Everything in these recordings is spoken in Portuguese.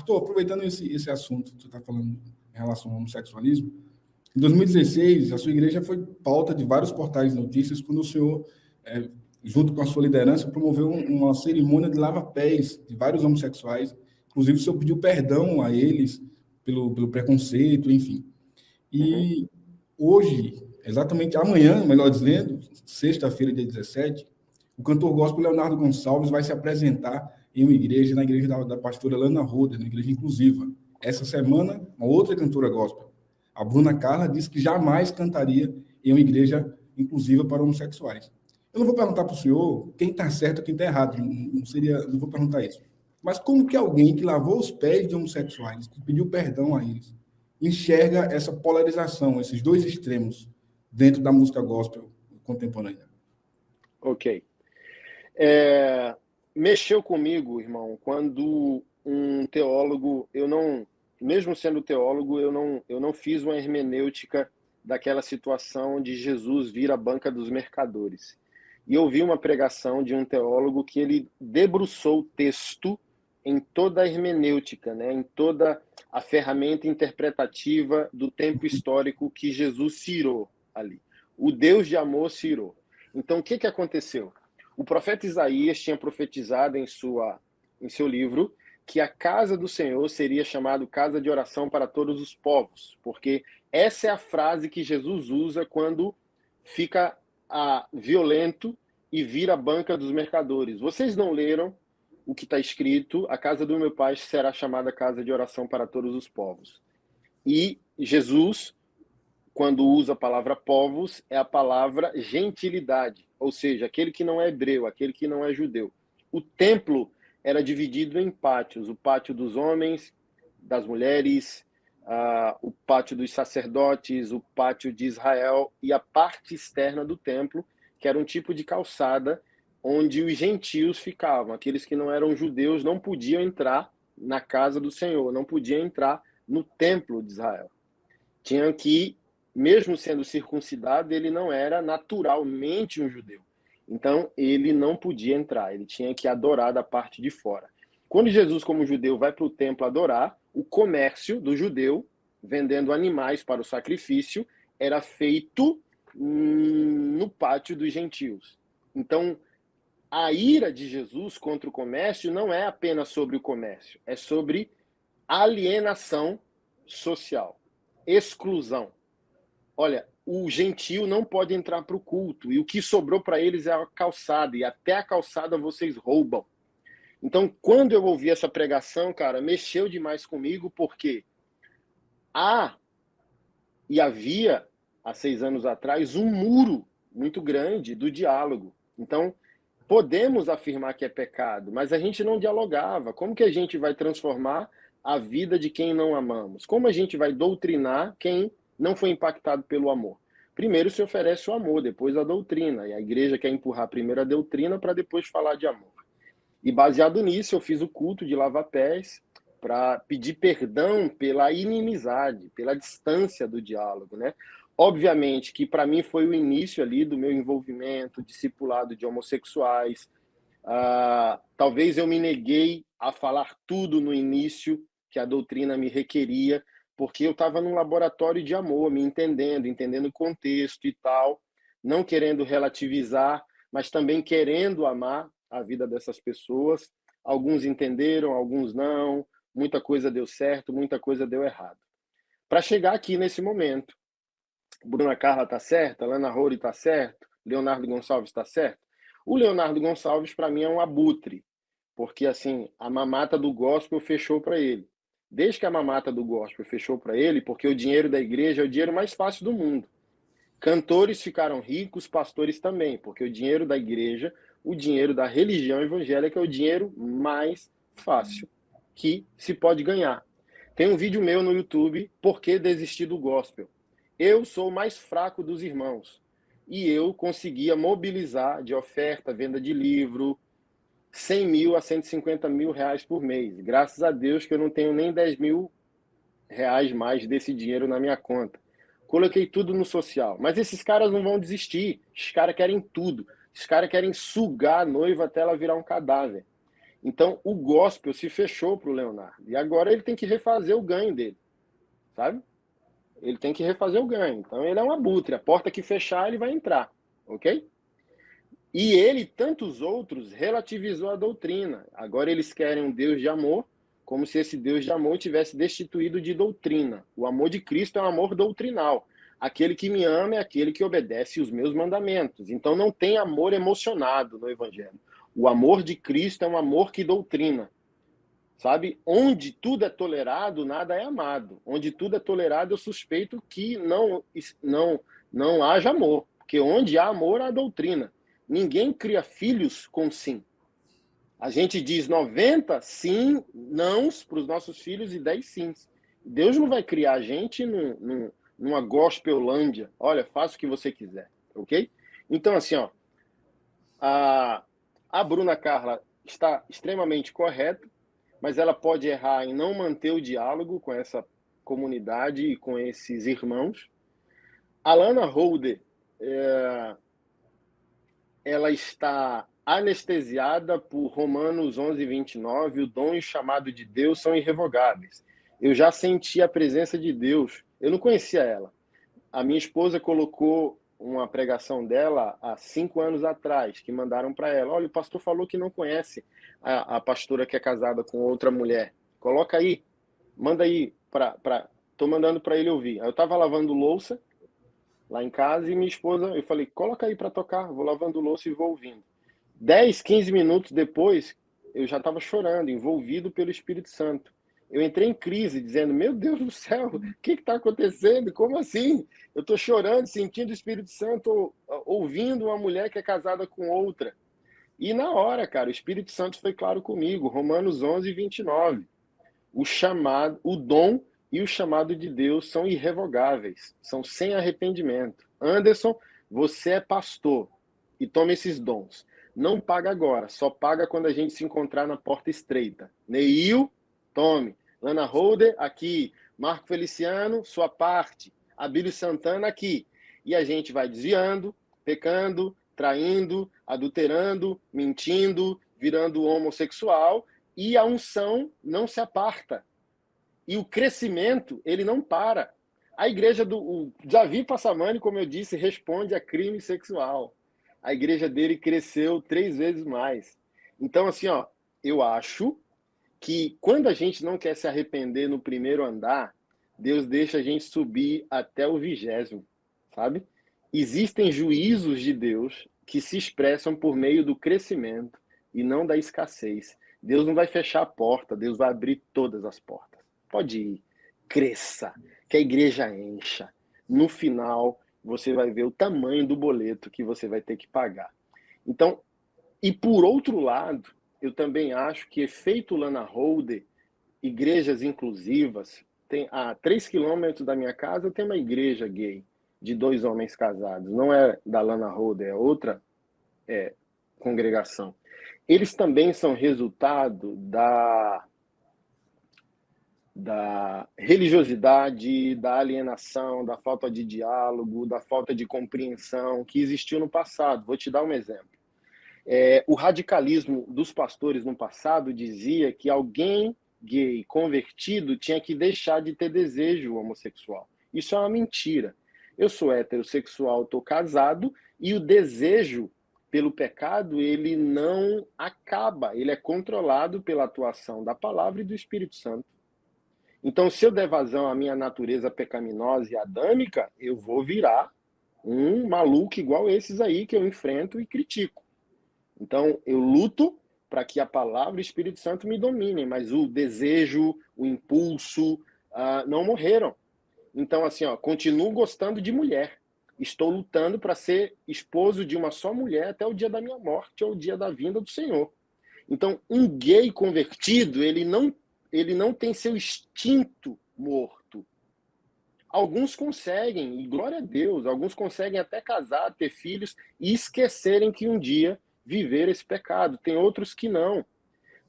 Pastor, aproveitando esse assunto que você está falando em relação ao homossexualismo, em 2016, a sua igreja foi pauta de vários portais de notícias quando o senhor, junto com a sua liderança, promoveu uma cerimônia de lava-pés de vários homossexuais. Inclusive, o senhor pediu perdão a eles pelo preconceito, enfim. E hoje, exatamente amanhã, melhor dizendo, sexta-feira, dia 17, o cantor gospel Leonardo Gonçalves vai se apresentar em uma igreja, na igreja da pastora Lana Roder, na igreja inclusiva. Essa semana, uma outra cantora gospel, a Bruna Carla, disse que jamais cantaria em uma igreja inclusiva para homossexuais. Eu não vou perguntar para o senhor quem está certo ou quem está errado, não vou perguntar isso. Mas como que alguém que lavou os pés de homossexuais, que pediu perdão a eles, enxerga essa polarização, esses dois extremos dentro da música gospel contemporânea? Ok. Mexeu comigo, irmão, quando um teólogo, mesmo sendo teólogo, eu não fiz uma hermenêutica daquela situação de Jesus vir à banca dos mercadores. E eu vi uma pregação de um teólogo que ele debruçou o texto em toda a hermenêutica, né, em toda a ferramenta interpretativa do tempo histórico que Jesus cirou ali. O Deus de amor cirou. Então, o que aconteceu? O profeta Isaías tinha profetizado em seu livro que a casa do Senhor seria chamada casa de oração para todos os povos, porque essa é a frase que Jesus usa quando fica violento e vira a banca dos mercadores. Vocês não leram o que está escrito? A casa do meu pai será chamada casa de oração para todos os povos. E Jesus, quando usa a palavra povos, é a palavra gentilidade, ou seja, aquele que não é hebreu, aquele que não é judeu. O templo era dividido em pátios, o pátio dos homens, das mulheres, o pátio dos sacerdotes, o pátio de Israel e a parte externa do templo, que era um tipo de calçada onde os gentios ficavam. Aqueles que não eram judeus não podiam entrar na casa do Senhor, não podiam entrar no templo de Israel. Tinham que, mesmo sendo circuncidado, ele não era naturalmente um judeu. Então, ele não podia entrar, ele tinha que adorar da parte de fora. Quando Jesus, como judeu, vai para o templo adorar, o comércio do judeu, vendendo animais para o sacrifício, era feito no pátio dos gentios. Então, a ira de Jesus contra o comércio não é apenas sobre o comércio, é sobre alienação social, exclusão. Olha, o gentio não pode entrar para o culto, e o que sobrou para eles é a calçada, e até a calçada vocês roubam. Então, quando eu ouvi essa pregação, cara, mexeu demais comigo, porque havia, há 6 anos atrás, um muro muito grande do diálogo. Então, podemos afirmar que é pecado, mas a gente não dialogava. Como que a gente vai transformar a vida de quem não amamos? Como a gente vai doutrinar quem não foi impactado pelo amor? Primeiro se oferece o amor, depois a doutrina. E a igreja quer empurrar primeiro a doutrina para depois falar de amor. E baseado nisso, eu fiz o culto de lava-pés para pedir perdão pela inimizade, pela distância do diálogo, né? Obviamente que para mim foi o início ali do meu envolvimento, discipulado de homossexuais. Talvez eu me neguei a falar tudo no início que a doutrina me requeria, porque eu estava num laboratório de amor, me entendendo o contexto e tal, não querendo relativizar, mas também querendo amar a vida dessas pessoas. Alguns entenderam, alguns não, muita coisa deu certo, muita coisa deu errado. Para chegar aqui nesse momento, Bruna Carla está certa, Lana Rory está certo, Leonardo Gonçalves está certo. O Leonardo Gonçalves, para mim, é um abutre, porque assim, a mamata do gospel fechou para ele. Desde que a mamata do gospel fechou para ele, porque o dinheiro da igreja é o dinheiro mais fácil do mundo. Cantores ficaram ricos, pastores também, porque o dinheiro da igreja, o dinheiro da religião evangélica é o dinheiro mais fácil que se pode ganhar. Tem um vídeo meu no YouTube, Por que desistir do gospel? Eu sou o mais fraco dos irmãos. E eu conseguia mobilizar de oferta, venda de livro, 100 mil a 150 mil reais por mês. Graças a Deus que eu não tenho nem 10 mil reais mais desse dinheiro na minha conta. Coloquei tudo no social. Mas esses caras não vão desistir. Esses caras querem tudo. Esses caras querem sugar a noiva até ela virar um cadáver. Então, o gospel se fechou para o Leonardo. E agora ele tem que refazer o ganho dele, sabe? Ele tem que refazer o ganho. Então, ele é um abutre. A porta que fechar, ele vai entrar, ok? E ele, tantos outros, relativizou a doutrina. Agora eles querem um Deus de amor, como se esse Deus de amor tivesse destituído de doutrina. O amor de Cristo é um amor doutrinal. Aquele que me ama é aquele que obedece os meus mandamentos. Então não tem amor emocionado no Evangelho. O amor de Cristo é um amor que doutrina. Sabe? Onde tudo é tolerado, nada é amado. Onde tudo é tolerado, eu suspeito que não haja amor. Porque onde há amor, há doutrina. Ninguém cria filhos com sim. A gente diz 90 sim, nãos para os nossos filhos e 10 sims. Deus não vai criar a gente numa gospelândia. Olha, faça o que você quiser, ok? Então, assim, ó, a Bruna Carla está extremamente correta, mas ela pode errar em não manter o diálogo com essa comunidade e com esses irmãos. A Lana Holder, ela está anestesiada por Romanos 11:29, o dom e o chamado de Deus são irrevogáveis. Eu já senti a presença de Deus. Eu não conhecia ela. A minha esposa colocou uma pregação dela há 5 anos atrás, que mandaram para ela. Olha, o pastor falou que não conhece a pastora que é casada com outra mulher. Coloca aí, manda aí. Tô mandando para ele ouvir. Aí eu estava lavando louça lá em casa e minha esposa, eu falei, coloca aí para tocar, vou lavando louça e vou ouvindo. 10, 15 minutos depois, eu já estava chorando, envolvido pelo Espírito Santo. Eu entrei em crise, dizendo, meu Deus do céu, o que está acontecendo? Como assim? Eu estou chorando, sentindo o Espírito Santo, ouvindo uma mulher que é casada com outra. E na hora, cara, o Espírito Santo foi claro comigo, Romanos 11:29. O chamado, o dom e o chamado de Deus são irrevogáveis, são sem arrependimento. Anderson, você é pastor e toma esses dons. Não paga agora, só paga quando a gente se encontrar na porta estreita. Neil, tome. Lana Holder, aqui. Marco Feliciano, sua parte. Abílio Santana, aqui. E a gente vai desviando, pecando, traindo, adulterando, mentindo, virando homossexual, e a unção não se aparta. E o crescimento, ele não para. A igreja do Javi Passamani, como eu disse, responde a crime sexual. A igreja dele cresceu 3 vezes mais. Então, assim, ó, eu acho que quando a gente não quer se arrepender no primeiro andar, Deus deixa a gente subir até o 20º, sabe? Existem juízos de Deus que se expressam por meio do crescimento e não da escassez. Deus não vai fechar a porta, Deus vai abrir todas as portas. Pode ir, cresça, que a igreja encha. No final, você vai ver o tamanho do boleto que você vai ter que pagar. Então, e por outro lado, eu também acho que efeito Lana Holder, igrejas inclusivas, tem a 3 quilômetros da minha casa tem uma igreja gay de 2 homens casados. Não é da Lana Holder, é outra congregação. Eles também são resultado da religiosidade, da alienação, da falta de diálogo, da falta de compreensão que existiu no passado. Vou te dar um exemplo. O radicalismo dos pastores no passado dizia que alguém gay convertido tinha que deixar de ter desejo homossexual. Isso é uma mentira. Eu sou heterossexual, estou casado, e o desejo pelo pecado, ele não acaba, ele é controlado pela atuação da palavra e do Espírito Santo. Então, se eu der vazão à minha natureza pecaminosa e adâmica, eu vou virar um maluco igual esses aí que eu enfrento e critico. Então, eu luto para que a palavra e o Espírito Santo me dominem, mas o desejo, o impulso, não morreram. Então, assim, ó, continuo gostando de mulher. Estou lutando para ser esposo de uma só mulher até o dia da minha morte ou o dia da vinda do Senhor. Então, um gay convertido, ele não tem seu instinto morto. Alguns conseguem, e glória a Deus, alguns conseguem até casar, ter filhos e esquecerem que um dia viver esse pecado. Tem outros que não.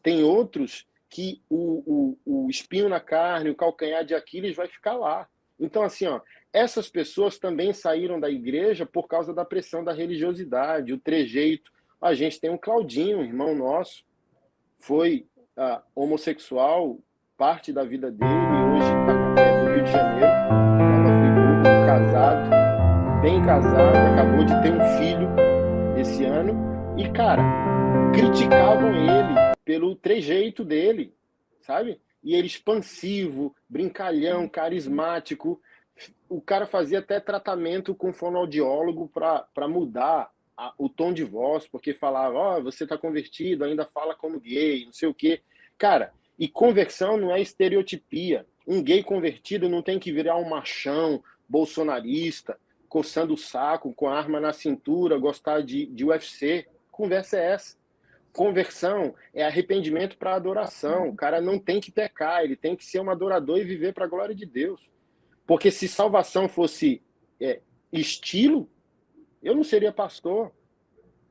Tem outros que o espinho na carne, o calcanhar de Aquiles vai ficar lá. Então, assim, ó, essas pessoas também saíram da igreja por causa da pressão da religiosidade, o trejeito. A gente tem um Claudinho, um irmão nosso, foi homossexual parte da vida dele, hoje está do Rio de Janeiro, Nova Friburgo, casado, bem casado, acabou de ter um filho esse ano, e, cara, criticavam ele pelo trejeito dele, sabe? E ele expansivo, brincalhão, carismático. O cara fazia até tratamento com fonoaudiólogo para mudar o tom de voz, porque falava, ó, você tá convertido, ainda fala como gay, não sei o quê. Cara, e conversão não é estereotipia. Um gay convertido não tem que virar um machão bolsonarista, coçando o saco, com a arma na cintura, gostar de UFC. Conversa é essa. Conversão é arrependimento para adoração. O cara não tem que pecar, ele tem que ser um adorador e viver para a glória de Deus. Porque se salvação fosse estilo, eu não seria pastor.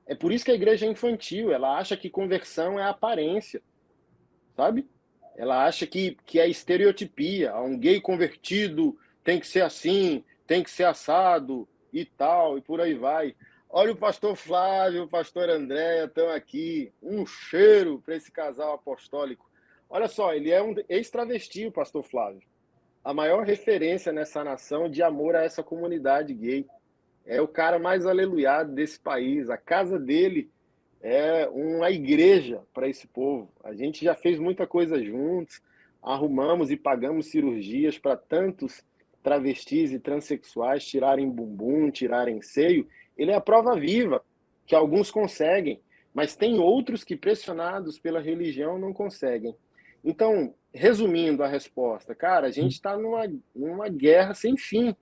É por isso que a igreja é infantil. Ela acha que conversão é aparência, sabe? Ela acha que é estereotipia. Um gay convertido tem que ser assim, tem que ser assado e tal, e por aí vai. Olha o pastor Flávio, o pastor André estão aqui. Um cheiro para esse casal apostólico. Olha só, ele é um ex-travesti, o pastor Flávio. A maior referência nessa nação de amor a essa comunidade gay. É o cara mais aleluiado desse país. A casa dele é uma igreja para esse povo. A gente já fez muita coisa juntos, arrumamos e pagamos cirurgias para tantos travestis e transexuais tirarem bumbum, tirarem seio. Ele é a prova viva que alguns conseguem, mas tem outros que, pressionados pela religião, não conseguem. Então, resumindo a resposta, cara, a gente está numa guerra sem fim.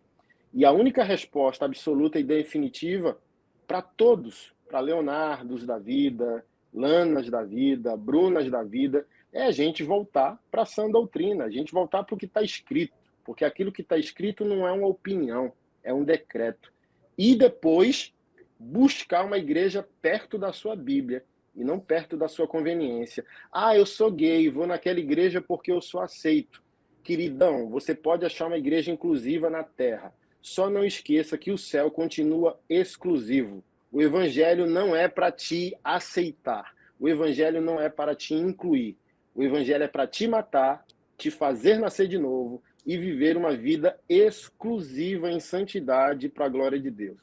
E a única resposta absoluta e definitiva para todos, para Leonardos da vida, Lanas da vida, Brunas da vida, é a gente voltar para a sã doutrina, a gente voltar para o que está escrito, porque aquilo que está escrito não é uma opinião, é um decreto. E depois buscar uma igreja perto da sua Bíblia e não perto da sua conveniência. Ah, eu sou gay, vou naquela igreja porque eu sou aceito. Queridão, você pode achar uma igreja inclusiva na terra. Só não esqueça que o céu continua exclusivo. O evangelho não é para te aceitar. O evangelho não é para te incluir. O evangelho é para te matar, te fazer nascer de novo e viver uma vida exclusiva em santidade para a glória de Deus.